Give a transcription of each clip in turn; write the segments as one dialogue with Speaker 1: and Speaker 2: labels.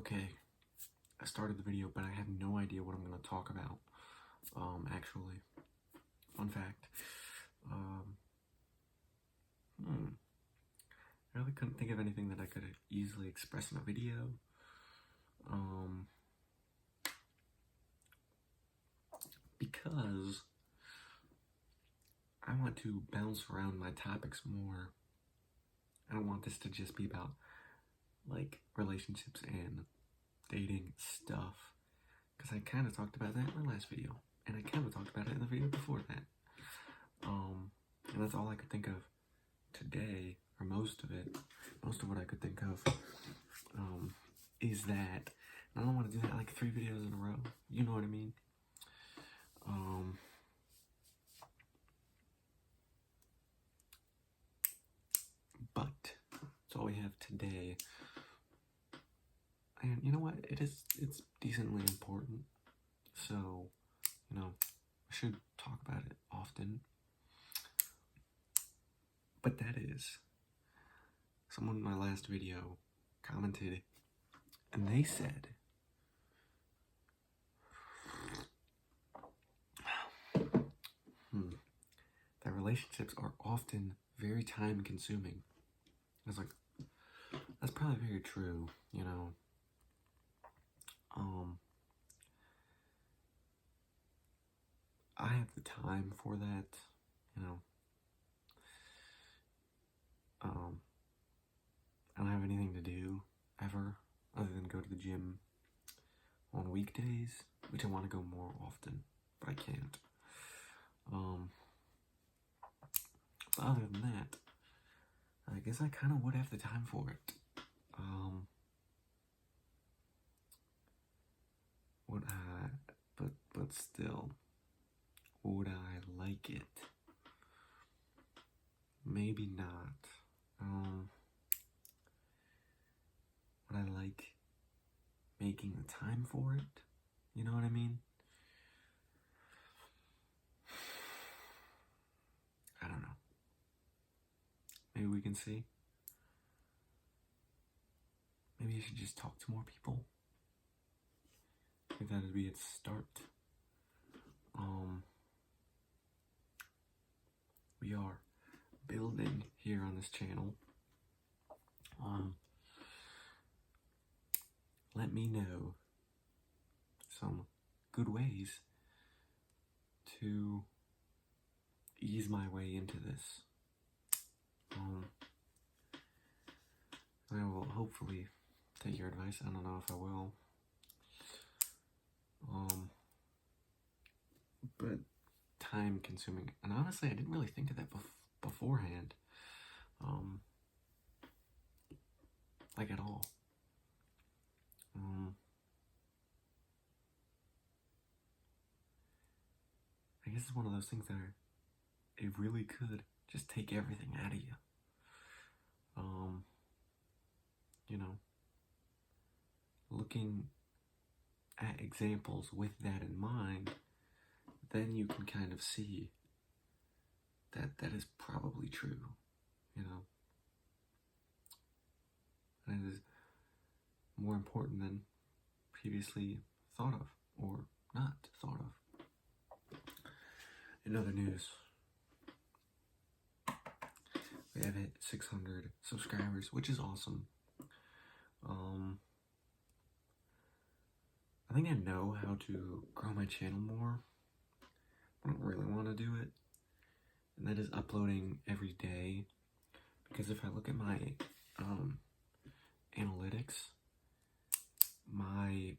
Speaker 1: Okay, I started the video, but I have no idea what I'm going to talk about, actually. Fun fact. I really couldn't think of anything that I could easily express in a video. Because I want to bounce around my topics more. I don't want this to just be about, like, relationships and dating stuff. Because I kind of talked about that in my last video. And I kind of talked about it in the video before that. And that's all I could think of today, or most of it. Most of what I could think of is that. I don't want to do that like 3 videos in a row. You know what I mean? But that's all we have today. And you know what? It's decently important. So, you know, I should talk about it often. But that is, someone in my last video commented, and they said, that relationships are often very time consuming. I was like, that's probably very true, you know. I have the time for that, you know. I don't have anything to do ever other than go to the gym on weekdays, which I want to go more often, but I can't. But other than that, I guess I kind of would have the time for it. But still, would I like it? Maybe not. Would I like making the time for it? You know what I mean? I don't know. Maybe we can see. Maybe I should just talk to more people. I think that would be its start. We are building here on this channel. Let me know some good ways to ease my way into this. I will hopefully take your advice. I don't know if I will. But time consuming. And honestly, I didn't really think of that beforehand. Like at all. I guess it's one of those things that it really could just take everything out of you. You know, looking at examples with that in mind, then you can kind of see that that is probably true, you know. And it is more important than previously thought of, or not thought of. In other news, we have hit 600 subscribers, which is awesome. I think I know how to grow my channel more. I don't really want to do it, and that is uploading every day. Because if I look at my analytics, my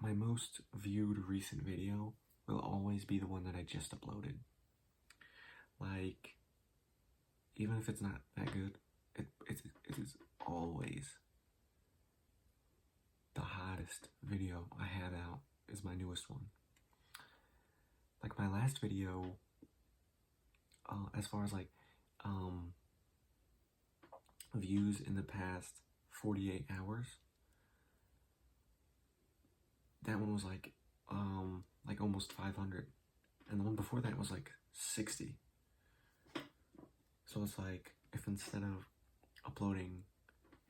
Speaker 1: most viewed recent video will always be the one that I just uploaded. Like, even if it's not that good, it is always the hottest video I have out is my newest one. Like my last video, as far as like views in the past 48 hours, that one was like almost 500, and the one before that was like 60. So it's like, if instead of uploading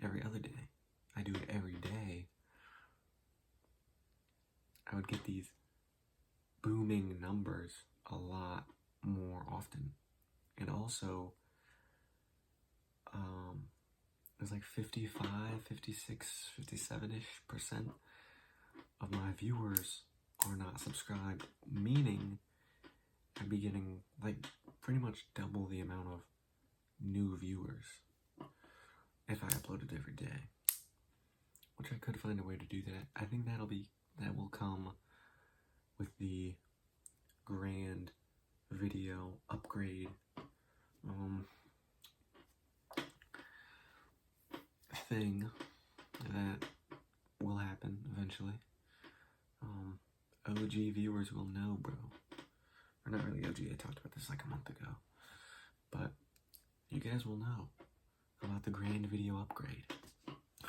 Speaker 1: every other day, I do it every day, would get these booming numbers a lot more often. And also, there's like 55, 56, 57-ish% of my viewers are not subscribed, meaning I'd be getting like pretty much double the amount of new viewers if I uploaded every day, which I could find a way to do that. I think that will come with the grand video upgrade thing that will happen eventually. OG viewers will know, bro. Or not really OG, I talked about this like a month ago. But you guys will know about the grand video upgrade.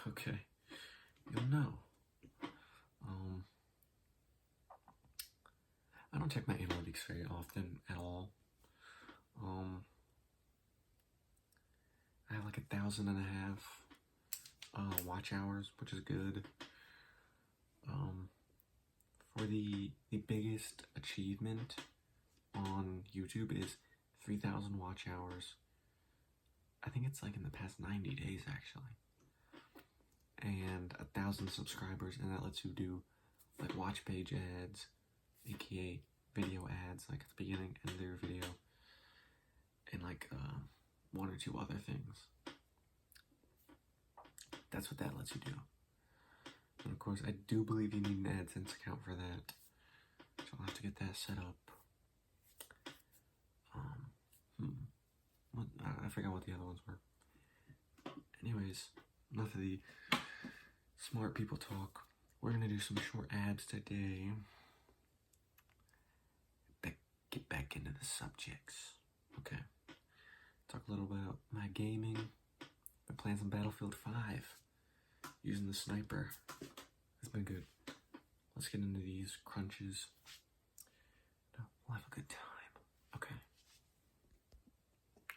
Speaker 1: Okay, you'll know. I don't check my analytics very often at all. I have like 1,500 watch hours, which is good. For the biggest achievement on YouTube is 3,000 watch hours. I think it's like in the past 90 days actually. And 1,000 subscribers, and that lets you do like watch page ads, aka video ads, like at the beginning and end of your video, and like one or two other things. That's what that lets you do. And of course, I do believe you need an AdSense account for that, so I'll have to get that set up. I forgot what the other ones were. Anyways, enough of the smart people talk. We're gonna do some short abs today. Get back into the subjects. Okay. Talk a little about my gaming. Been playing some Battlefield 5 using the sniper. It's been good. Let's get into these crunches. We'll have a good time.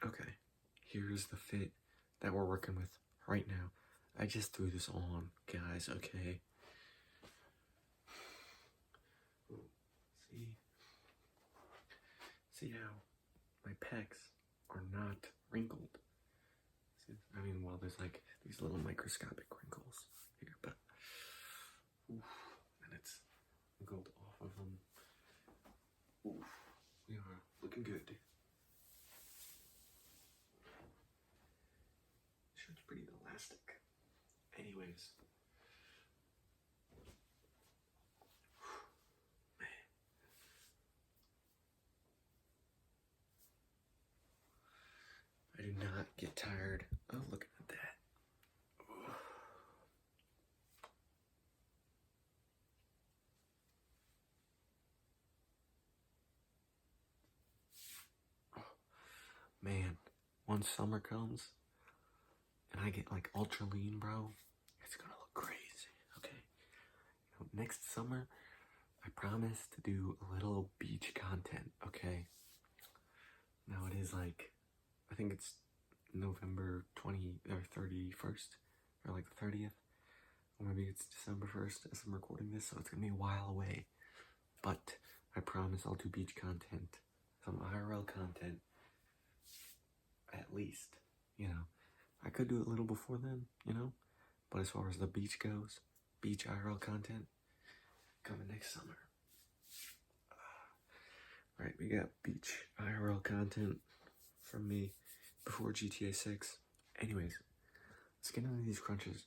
Speaker 1: Okay. Here's the fit that we're working with right now. I just threw this on, guys, okay? See how my pecs are not wrinkled? I mean, well, there's like these little microscopic wrinkles here, but and it's wrinkled off of them. We are looking good. Shirt's pretty elastic. Anyways. I do not get tired of looking at that. Man, once summer comes and I get like ultra lean, bro, it's gonna look crazy, okay? Next summer, I promise to do a little beach content, okay? Now it is like, I think it's November 20 or 31st, or like the 30th, or maybe it's December 1st as I'm recording this, so it's gonna be a while away. But I promise I'll do beach content, some IRL content, at least, I could do it a little before then, but as far as the beach goes, beach IRL content, coming next summer. Alright, we got beach IRL content from me before GTA 6. Anyways, let's get into these crunches.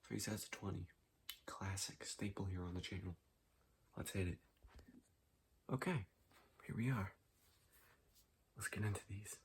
Speaker 1: 3 sets of 20. Classic staple here on the channel. Let's hit it. Okay, here we are. Let's get into these.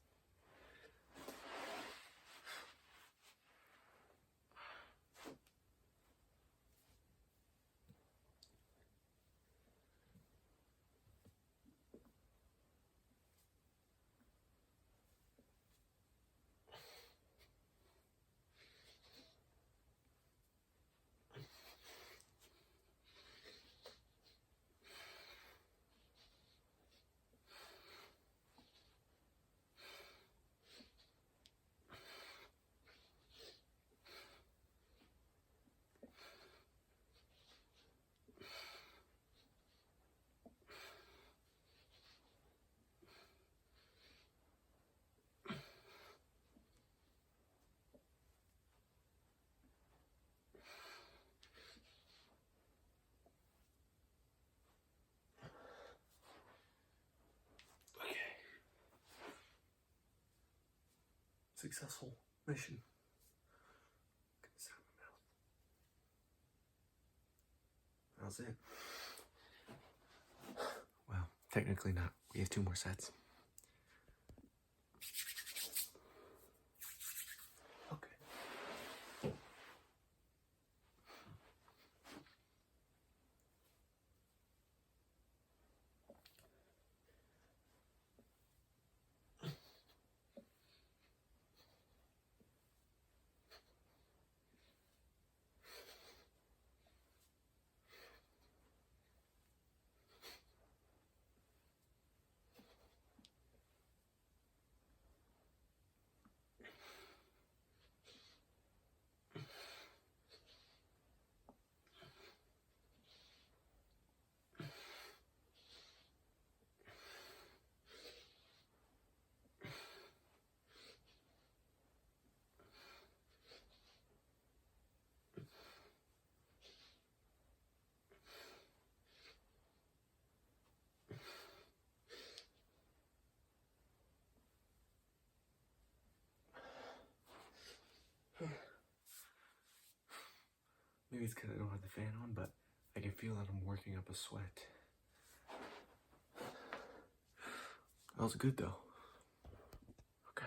Speaker 1: successful mission. That was it. Well, technically not. We have 2 more sets. Okay. Maybe it's because I don't have the fan on, but I can feel that I'm working up a sweat. That was good though. Okay.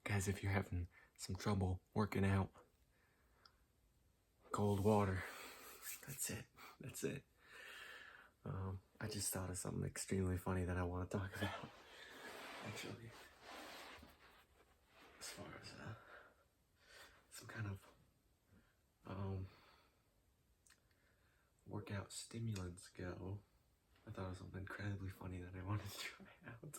Speaker 1: Guys, if you're having some trouble working out, cold water. That's it. That's it. I just thought of something extremely funny that I want to talk about. Actually, as far as some kind of workout stimulants go, I thought of something incredibly funny that I wanted to try out.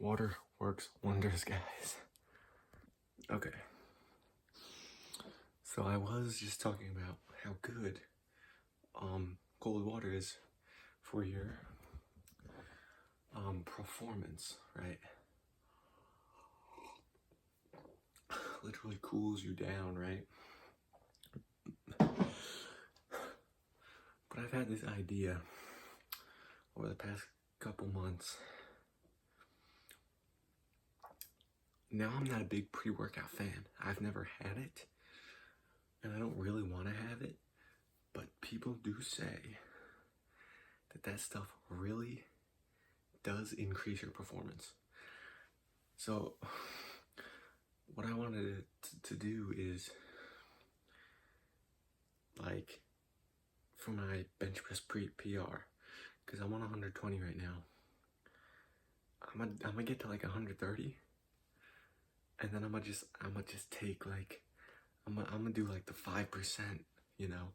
Speaker 1: Water works wonders, guys. Okay. So I was just talking about how good cold water is for your performance, right? Literally cools you down, right? But I've had this idea over the past couple months. Now I'm not a big pre-workout fan. I've never had it, and I don't really want to have it, but people do say that stuff really does increase your performance. So what I wanted to do is, like, for my bench press PR, because I'm on 120 right now, I'm gonna get to like 130, and then I'm gonna just take like, I'm gonna do like the 5%, you know,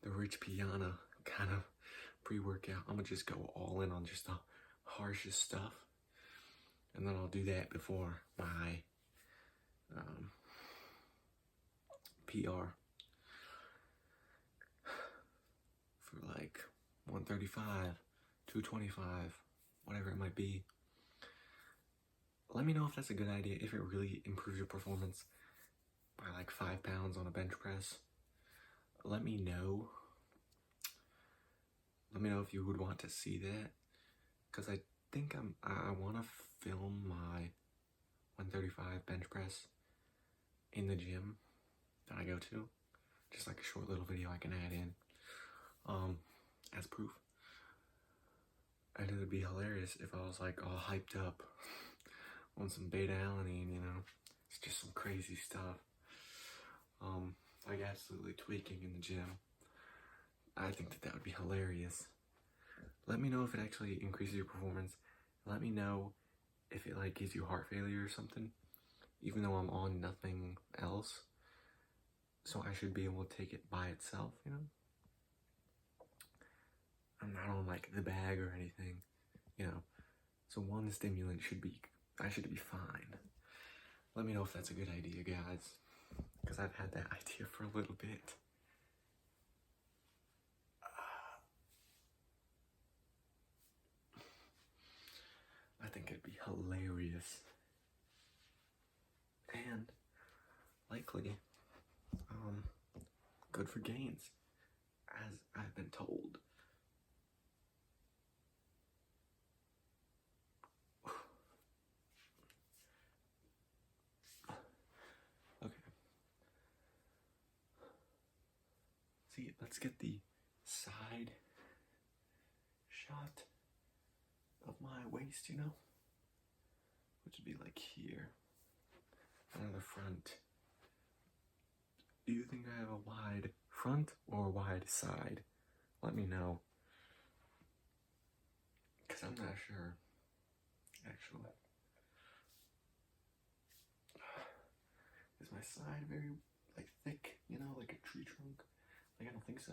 Speaker 1: the Rich Piana kind of pre-workout. I'm gonna just go all in on just the harshest stuff, and then I'll do that before my PR for like 135, 225, whatever it might be. Let me know if that's a good idea, if it really improves your performance by like 5 pounds on a bench press. Let me know. Let me know if you would want to see that, because I think I want to film my 135 bench press in the gym that I go to, just like a short little video I can add in as proof. And it would be hilarious if I was like all hyped up on some beta alanine, it's just some crazy stuff. Like absolutely tweaking in the gym. I think that would be hilarious. Let me know if it actually increases your performance. Let me know if it like gives you heart failure or something, even though I'm on nothing else. So I should be able to take it by itself, I'm not on like the bag or anything, So one stimulant I should be fine. Let me know if that's a good idea, guys, because I've had that idea for a little bit. I think it'd be hilarious. And likely, good for gains, as I've been told. Okay. See, let's get the side shot of my waist, which would be like here, and the front. Do you think I have a wide front or a wide side? Let me know, because I'm not sure, actually. Is my side very, like, thick, like a tree trunk? Like, I don't think so,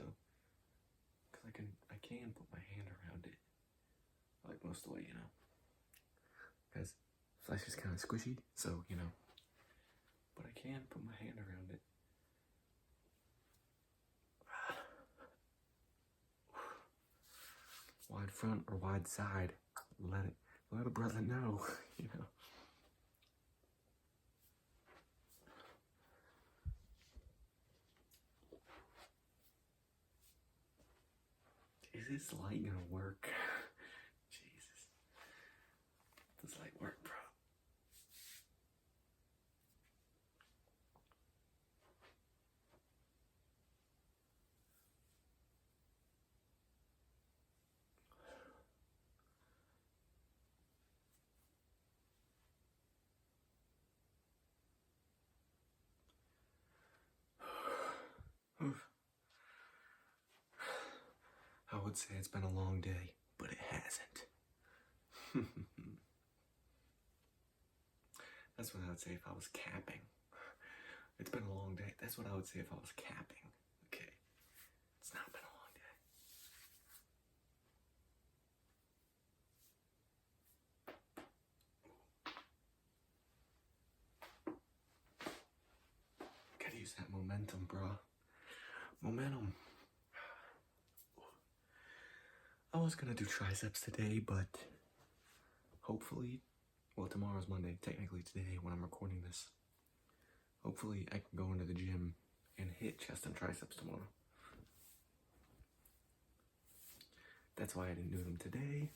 Speaker 1: because I can put my hand around it, like most of the way, because flesh is kind of squishy, so, but I can put my hand around it. Wide front or wide side, let a brother know, Is this light gonna work? Jesus. Does light work, bro? I would say it's been a long day, but it hasn't. That's what I would say if I was capping. It's been a long day. That's what I would say if I was capping. Okay. It's not been a long day. Gotta use that momentum, bro. Momentum. I was gonna do triceps today, but hopefully, well, tomorrow's Monday, technically today when I'm recording this. Hopefully I can go into the gym and hit chest and triceps tomorrow. That's why I didn't do them today.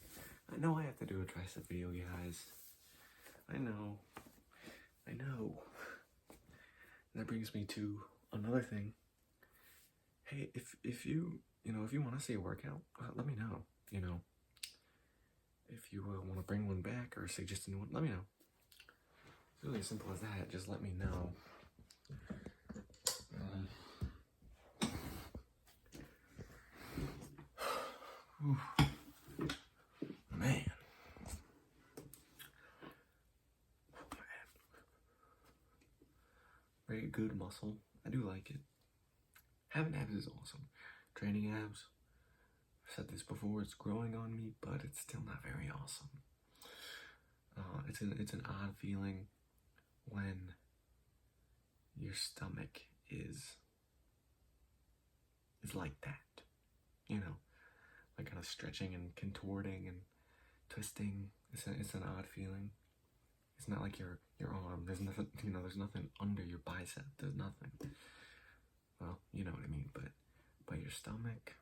Speaker 1: I know I have to do a tricep video, guys. I know. That brings me to another thing. Hey, if you want to see a workout, let me know. If you want to bring one back or suggest a new one, let me know. It's really as simple as that. Just let me know. Man. Very good muscle. I do like it. Having abs is awesome. Training abs, I've said this before, it's growing on me, but it's still not very awesome. It's an odd feeling when your stomach is like that, like kind of stretching and contorting and twisting. It's an odd feeling. It's not like your arm. There's nothing, there's nothing under your bicep. There's nothing. Well, you know what I mean. But your stomach,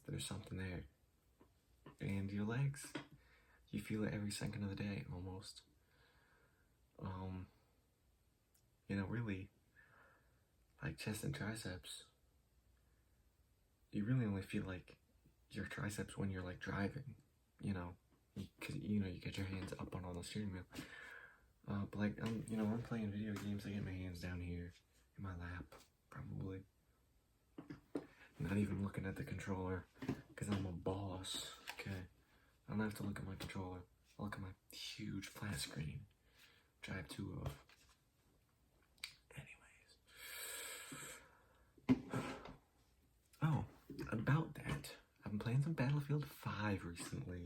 Speaker 1: there's something there. And your legs, you feel it every second of the day almost. Really, like chest and triceps, you really only feel like your triceps when you're like driving, you because you get your hands up on the steering wheel. But like I'm playing video games. I get my hands down here in my lap, probably. Not even looking at the controller, because I'm a boss. Okay, I don't have to look at my controller. I look at my huge flat screen, which I have two of. Anyways, oh, about that, I've been playing some Battlefield 5 recently.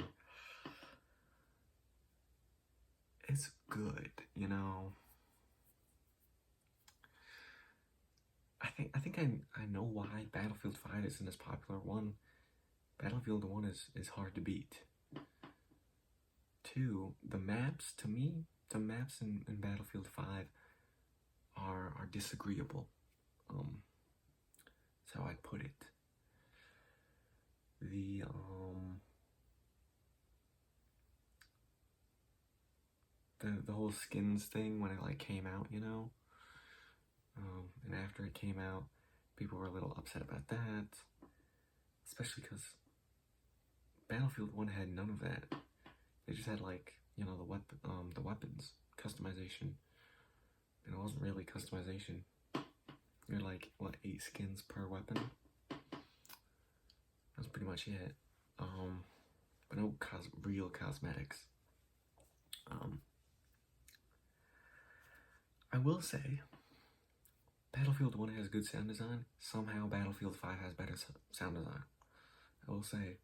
Speaker 1: It's good, I think I know why Battlefield 5 isn't as popular. One, Battlefield 1 is hard to beat. Two, the maps, to me, the maps in Battlefield 5 are disagreeable. That's how I'd put it. The whole skins thing when it like came out, and after it came out, people were a little upset about that, especially because Battlefield 1 had none of that. They just had like, the weapons customization, and it wasn't really customization. You had like, 8 skins per weapon? That's pretty much it. But no real cosmetics. I will say, Battlefield 1 has good sound design. Somehow Battlefield 5 has better sound design. I will say,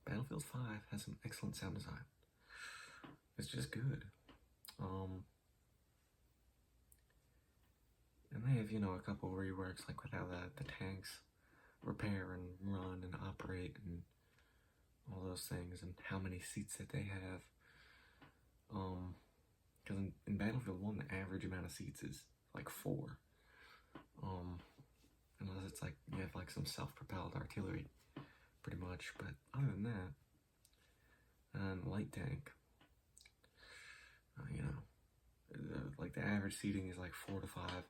Speaker 1: Battlefield 5 has some excellent sound design. It's just good. And they have, a couple reworks, like with how the tanks repair and run and operate and all those things, and how many seats that they have. Because in Battlefield 1, the average amount of seats is like 4. Unless it's like you have like some self-propelled artillery, pretty much. But other than that, and light tank, like the average seating is like 4 to 5.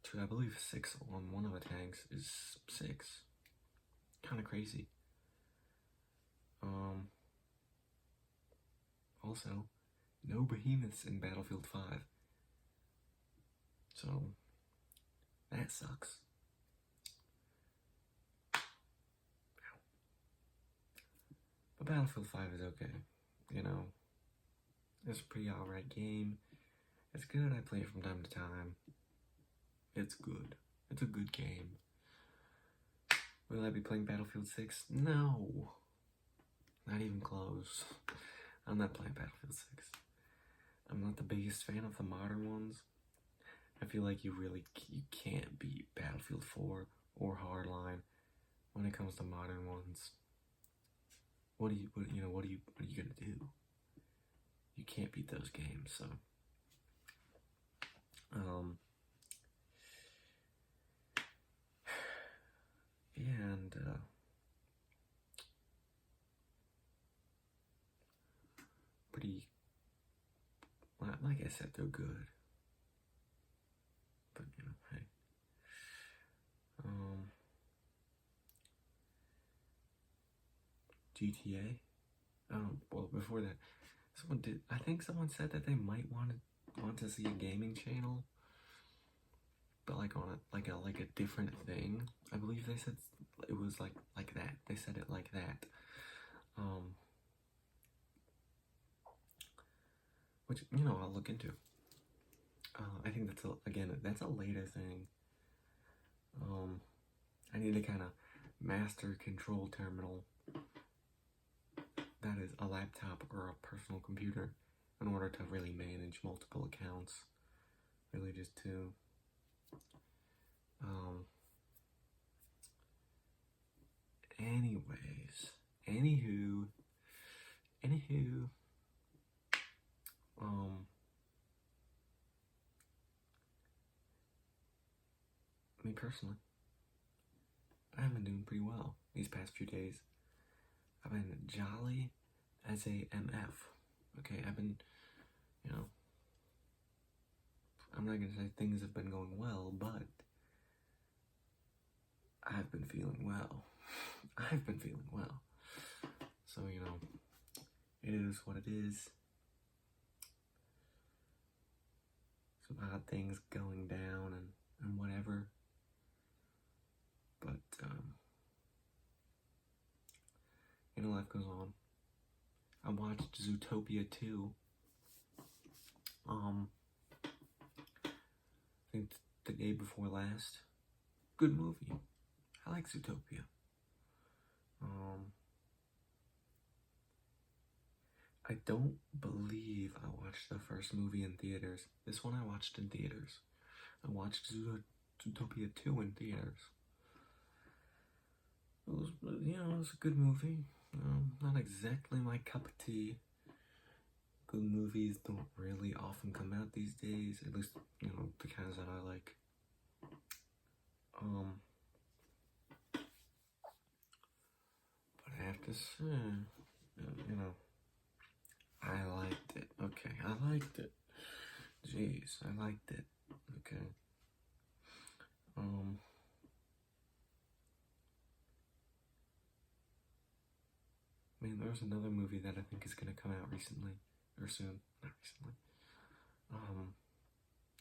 Speaker 1: To I believe 6 on one of the tanks is 6. Kind of crazy. Also, no behemoths in Battlefield 5. So, that sucks. But Battlefield 5 is okay. It's a pretty alright game. It's good, I play it from time to time. It's good. It's a good game. Will I be playing Battlefield 6? No. Not even close. I'm not playing Battlefield 6. I'm not the biggest fan of the modern ones. I feel like you can't beat Battlefield 4 or Hardline when it comes to modern ones. What are you gonna do? You can't beat those games, so. And pretty, like I said, they're good. But hey. GTA. Well, before that, I think someone said that they might want to see a gaming channel, but like on a different thing. I believe they said it was like that. They said it like that. Which I'll look into. I think that's a later thing. I need to kind of master control terminal. That is a laptop or a personal computer, in order to really manage multiple accounts. Really just to anywho, me personally, I've been doing pretty well these past few days. I've been jolly as a MF. Okay, I've been, I'm not gonna say things have been going well, but I've been feeling well. I've been feeling well. So, it is what it is. Some odd things going down and whatever. But, life goes on. I watched Zootopia 2. I think the day before last. Good movie. I like Zootopia. I don't believe I watched the first movie in theaters. This one I watched in theaters. I watched Zootopia 2 in theaters. It was, it was a good movie. Not exactly my cup of tea. Good movies don't really often come out these days. At least, the kinds that I like. But I have to say, I liked it. Okay, I liked it. Jeez, I liked it. Okay. Man, there's another movie that I think is gonna come out recently. Or soon. Not recently.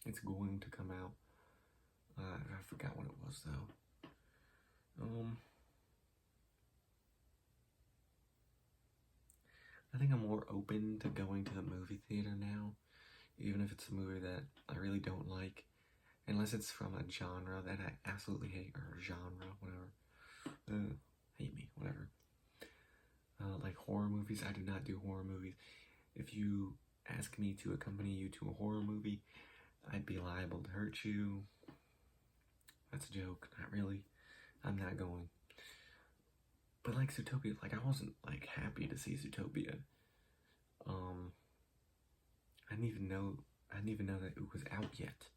Speaker 1: It's going to come out. I forgot what it was though. I think I'm more open to going to the movie theater now, even if it's a movie that I really don't like, unless it's from a genre that I absolutely hate, or genre, whatever. Hate me, whatever. Like horror movies, I do not do horror movies. If you ask me to accompany you to a horror movie, I'd be liable to hurt you. That's a joke, not really. I'm not going. But like Zootopia, like I wasn't like happy to see Zootopia. I didn't even know that it was out yet.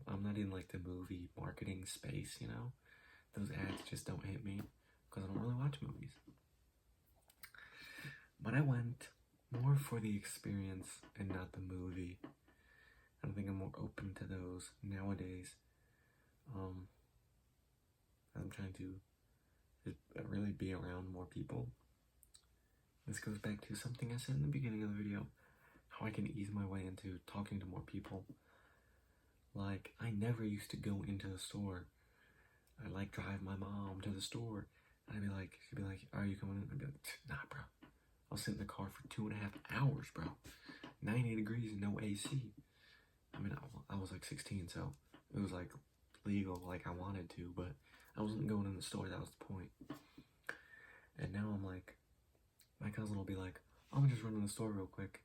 Speaker 1: I'm not in like the movie marketing space, Those ads just don't hit me because I don't really watch movies. But I went more for the experience and not the movie. I think I'm more open to those nowadays. I'm trying to really be around more people. This goes back to something I said in the beginning of the video, how I can ease my way into talking to more people. Like, I never used to go into the store. I'd like drive my mom to the store. And she'd be like, are you coming in? I'd be like, nah, bro. I'll sit in the car for 2.5 hours, bro. 90 degrees and no AC. I mean, I was like 16, so it was like legal, like I wanted to, but I wasn't going in the store, that was the point. And now I'm like, my cousin will be like, I'm gonna just run in the store real quick.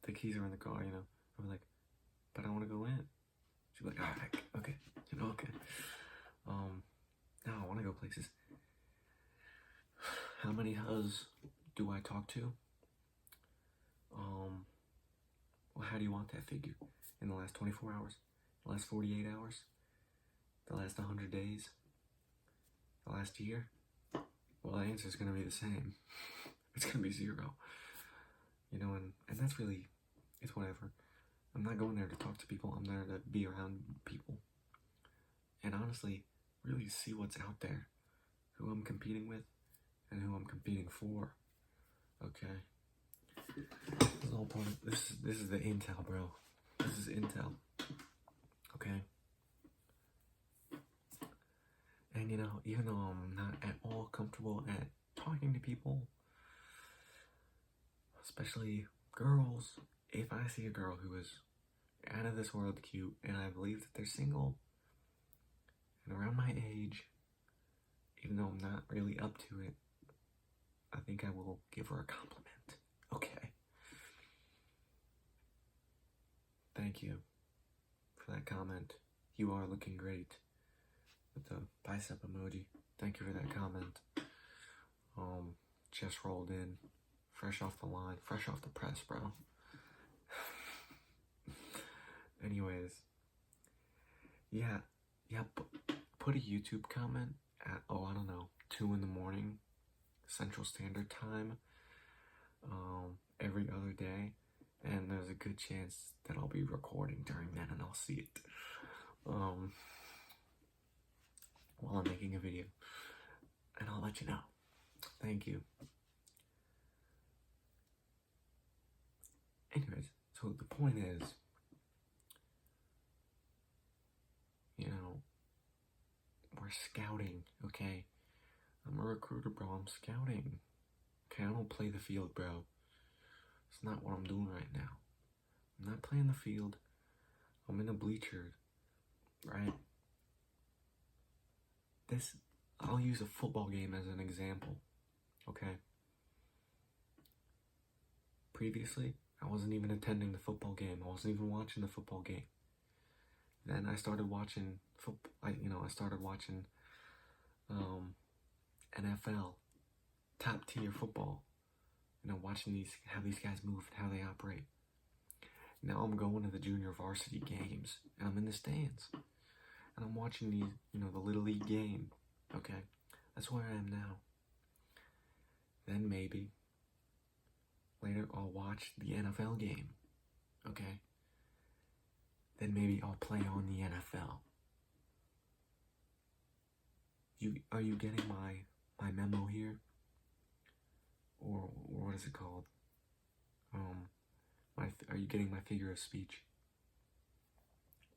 Speaker 1: The keys are in the car, I'll be like, but I want to go in. She'll be like, alright, okay, okay. Now I want to go places. How many hus do I talk to? Well, how do you want that figure? In the last 24 hours? The last 48 hours? The last 100 days? The last year? Well, the answer is going to be the same. It's going to be 0. And that's really, it's whatever. I'm not going there to talk to people. I'm there to be around people. And honestly, really see what's out there. Who I'm competing with and who I'm competing for. Okay? This is all part of, this is the intel, bro. This is intel. Okay? And even though I'm not at all comfortable at talking to people, especially girls, if I see a girl who is out of this world cute and I believe that they're single and around my age, even though I'm not really up to it, I think I will give her a compliment. Okay. Thank you for that comment. You are looking great. With the bicep emoji. Thank you for that comment. Just rolled in. Fresh off the line. Fresh off the press, bro. Anyways. Yeah, put a YouTube comment at, I don't know, 2 in the morning, Central Standard Time, every other day, and there's a good chance that I'll be recording during that and I'll see it, while I'm making a video, and I'll let you know. Thank you. Anyways, so the point is, we're scouting, okay? I'm a recruiter, bro. I'm scouting. Okay, I don't play the field, bro. It's not what I'm doing right now. I'm not playing the field. I'm in the bleachers, right? I'll use a football game as an example, okay? Previously, I wasn't even attending the football game. I wasn't even watching the football game. Then I started watching football. I started watching NFL, top tier football. Watching how these guys move and how they operate. Now I'm going to the junior varsity games, and I'm in the stands, and I'm watching these, the little league game. Okay, that's where I am now. Then maybe later I'll watch the NFL game. Okay. Then maybe I'll play on the NFL. Are you getting my memo here? Or what is it called? Are you getting my figure of speech?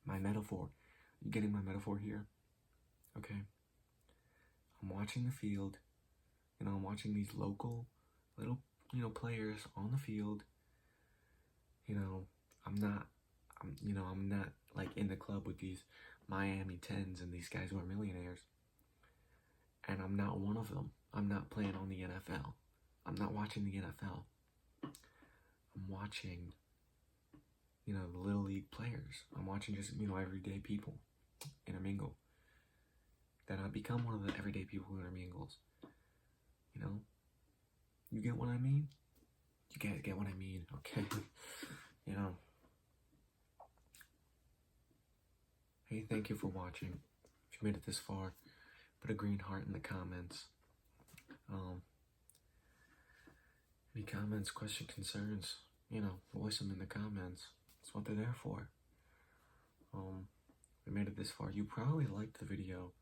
Speaker 1: My metaphor. Are you getting my metaphor here? Okay. I'm watching the field. I'm watching these local little, players on the field. I'm not like in the club with these Miami 10s and these guys who are millionaires. And I'm not one of them. I'm not playing on the NFL. I'm not watching the NFL. I'm watching, the little league players. I'm watching just, everyday people intermingle. Then I become one of the everyday people who intermingles. You get what I mean? You guys get what I mean, okay? Hey, thank you for watching. If you made it this far, put a green heart in the comments. Any comments, questions, concerns, voice them in the comments. That's what they're there for. We made it this far. You probably liked the video.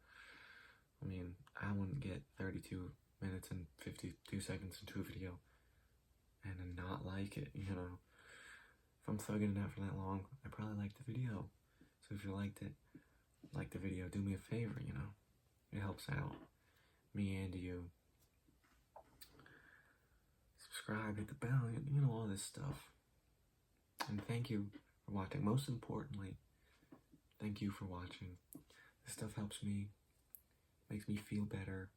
Speaker 1: I wouldn't get 32 minutes and 52 seconds into a video and not like it, If I'm thugging it out for that long, I probably liked the video. So if you liked it, like the video, do me a favor, It helps out me and you. Subscribe, hit the bell, all this stuff. And thank you for watching. Most importantly, thank you for watching. This stuff helps me, makes me feel better.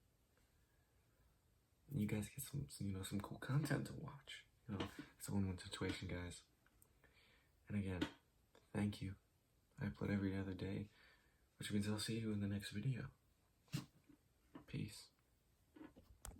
Speaker 1: And you guys get some cool content to watch. It's a win-win situation, guys. And again, thank you. I upload every other day, which means I'll see you in the next video. Peace.